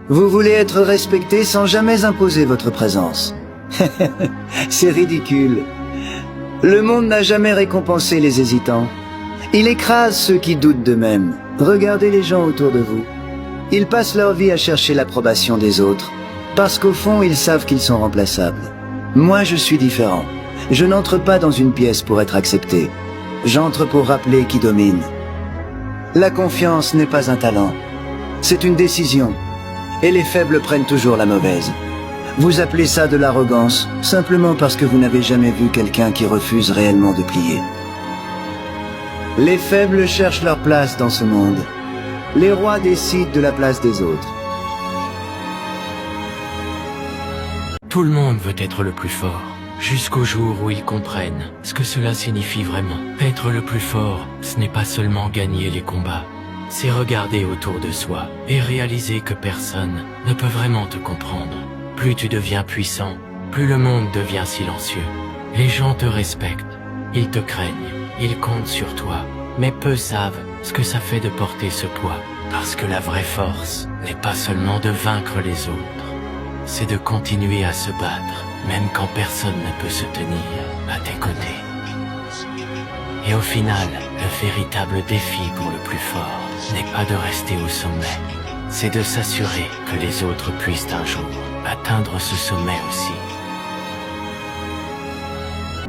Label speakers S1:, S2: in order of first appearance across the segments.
S1: Vous voulez être respecté sans jamais imposer votre présence. C'est ridicule. Le monde n'a jamais récompensé les hésitants. Il écrase ceux qui doutent d'eux-mêmes. Regardez les gens autour de vous. Ils passent leur vie à chercher l'approbation des autres, parce qu'au fond, ils savent qu'ils sont remplaçables. Moi, je suis différent. Je n'entre pas dans une pièce pour être accepté. J'entre pour rappeler qui domine. La confiance n'est pas un talent. C'est une décision. Et les faibles prennent toujours la mauvaise. Vous appelez ça de l'arrogance, simplement parce que vous n'avez jamais vu quelqu'un qui refuse réellement de plier. Les faibles cherchent leur place dans ce monde. Les rois décident de la place des autres.
S2: Tout le monde veut être le plus fort, jusqu'au jour où ils comprennent ce que cela signifie vraiment. Être le plus fort, ce n'est pas seulement gagner les combats, c'est regarder autour de soi et réaliser que personne ne peut vraiment te comprendre. Plus tu deviens puissant, plus le monde devient silencieux. Les gens te respectent, ils te craignent, ils comptent sur toi, mais peu savent ce que ça fait de porter ce poids. Parce que la vraie force n'est pas seulement de vaincre les autres, c'est de continuer à se battre, même quand personne ne peut se tenir à tes côtés. Et au final, le véritable défi pour le plus fort n'est pas de rester au sommet, c'est de s'assurer que les autres puissent un jour atteindre ce sommet aussi.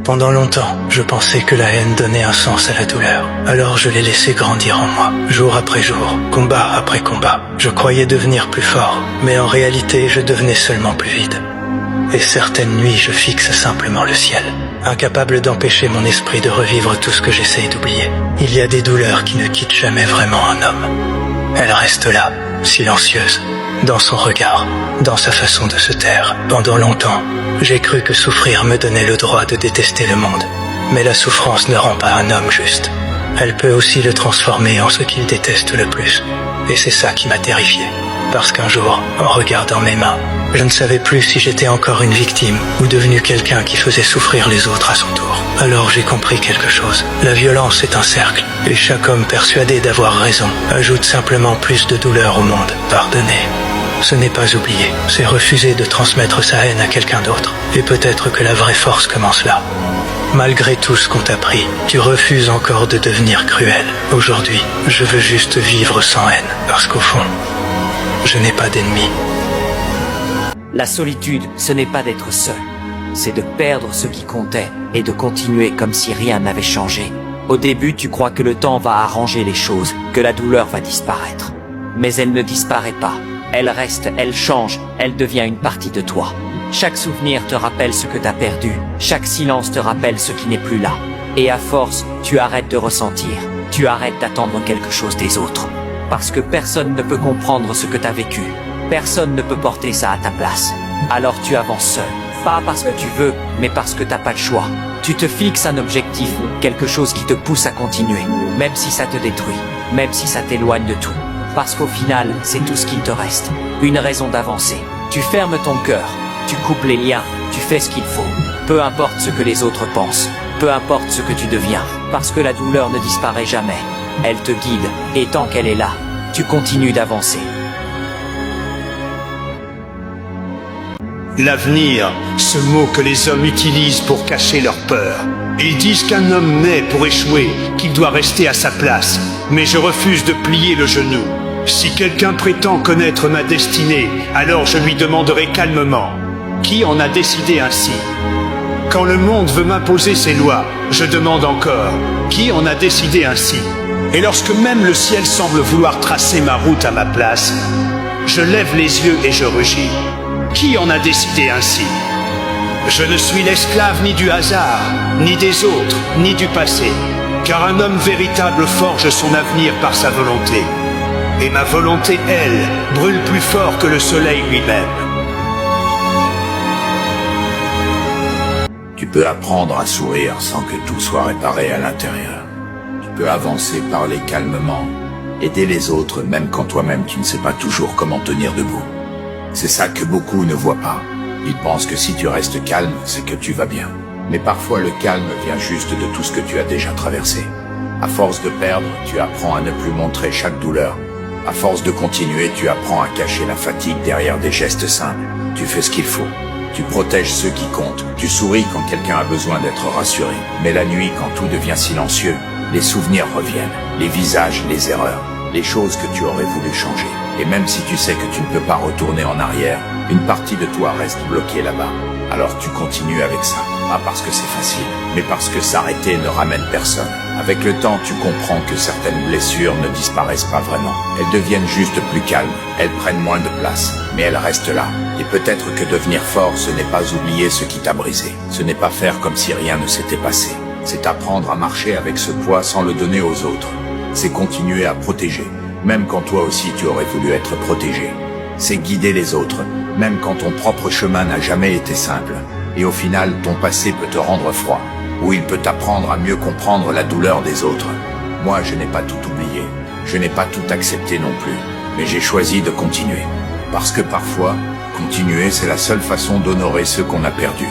S3: Pendant longtemps, je pensais que la haine donnait un sens à la douleur. Alors je l'ai laissé grandir en moi, jour après jour, combat après combat. Je croyais devenir plus fort, mais en réalité, je devenais seulement plus vide. Et certaines nuits, je fixe simplement le ciel, incapable d'empêcher mon esprit de revivre tout ce que j'essaye d'oublier. Il y a des douleurs qui ne quittent jamais vraiment un homme. Elles restent là, silencieuses, dans son regard, dans sa façon de se taire. Pendant longtemps, j'ai cru que souffrir me donnait le droit de détester le monde. Mais la souffrance ne rend pas un homme juste. Elle peut aussi le transformer en ce qu'il déteste le plus. Et c'est ça qui m'a terrifié. Parce qu'un jour, en regardant mes mains, je ne savais plus si j'étais encore une victime ou devenu quelqu'un qui faisait souffrir les autres à son tour. Alors j'ai compris quelque chose. La violence est un cercle, et chaque homme persuadé d'avoir raison ajoute simplement plus de douleur au monde. Pardonner, ce n'est pas oublier, c'est refuser de transmettre sa haine à quelqu'un d'autre. Et peut-être que la vraie force commence là. Malgré tout ce qu'on t'a pris, tu refuses encore de devenir cruel. Aujourd'hui, je veux juste vivre sans haine, parce qu'au fond, je n'ai pas d'ennemis.
S4: La solitude, ce n'est pas d'être seul. C'est de perdre ce qui comptait et de continuer comme si rien n'avait changé. Au début, tu crois que le temps va arranger les choses, que la douleur va disparaître. Mais elle ne disparaît pas. Elle reste, elle change, elle devient une partie de toi. Chaque souvenir te rappelle ce que t'as perdu. Chaque silence te rappelle ce qui n'est plus là. Et à force, tu arrêtes de ressentir. Tu arrêtes d'attendre quelque chose des autres. Parce que personne ne peut comprendre ce que t'as vécu. Personne ne peut porter ça à ta place. Alors tu avances seul. Pas parce que tu veux, mais parce que t'as pas le choix. Tu te fixes un objectif, quelque chose qui te pousse à continuer. Même si ça te détruit. Même si ça t'éloigne de tout. Parce qu'au final, c'est tout ce qu'il te reste. Une raison d'avancer. Tu fermes ton cœur. Tu coupes les liens. Tu fais ce qu'il faut. Peu importe ce que les autres pensent. Peu importe ce que tu deviens. Parce que la douleur ne disparaît jamais. Elle te guide. Et tant qu'elle est là, tu continues d'avancer.
S5: L'avenir, ce mot que les hommes utilisent pour cacher leur peur. Ils disent qu'un homme naît pour échouer, qu'il doit rester à sa place. Mais je refuse de plier le genou. Si quelqu'un prétend connaître ma destinée, alors je lui demanderai calmement, qui en a décidé ainsi? Quand le monde veut m'imposer ses lois, je demande encore, qui en a décidé ainsi? Et lorsque même le ciel semble vouloir tracer ma route à ma place, je lève les yeux et je rugis. Qui en a décidé ainsi? Je ne suis l'esclave ni du hasard, ni des autres, ni du passé, car un homme véritable forge son avenir par sa volonté. Et ma volonté, elle, brûle plus fort que le soleil lui-même.
S6: Tu peux apprendre à sourire sans que tout soit réparé à l'intérieur. Tu peux avancer, parler calmement, aider les autres même quand toi-même tu ne sais pas toujours comment tenir debout. C'est ça que beaucoup ne voient pas. Ils pensent que si tu restes calme, c'est que tu vas bien. Mais parfois le calme vient juste de tout ce que tu as déjà traversé. À force de perdre, tu apprends à ne plus montrer chaque douleur, À force de continuer, tu apprends à cacher la fatigue derrière des gestes simples. Tu fais ce qu'il faut. Tu protèges ceux qui comptent. Tu souris quand quelqu'un a besoin d'être rassuré. Mais la nuit, quand tout devient silencieux, les souvenirs reviennent. Les visages, les erreurs, les choses que tu aurais voulu changer. Et même si tu sais que tu ne peux pas retourner en arrière, une partie de toi reste bloquée là-bas. Alors tu continues avec ça. Pas parce que c'est facile, mais parce que s'arrêter ne ramène personne. Avec le temps, tu comprends que certaines blessures ne disparaissent pas vraiment. Elles deviennent juste plus calmes, elles prennent moins de place, mais elles restent là. Et peut-être que devenir fort, ce n'est pas oublier ce qui t'a brisé. Ce n'est pas faire comme si rien ne s'était passé. C'est apprendre à marcher avec ce poids sans le donner aux autres. C'est continuer à protéger, même quand toi aussi tu aurais voulu être protégé. C'est guider les autres, même quand ton propre chemin n'a jamais été simple. Et au final, ton passé peut te rendre froid, ou il peut t'apprendre à mieux comprendre la douleur des autres. Moi, je n'ai pas tout oublié, je n'ai pas tout accepté non plus, mais j'ai choisi de continuer. Parce que parfois, continuer, c'est la seule façon d'honorer ceux qu'on a perdus.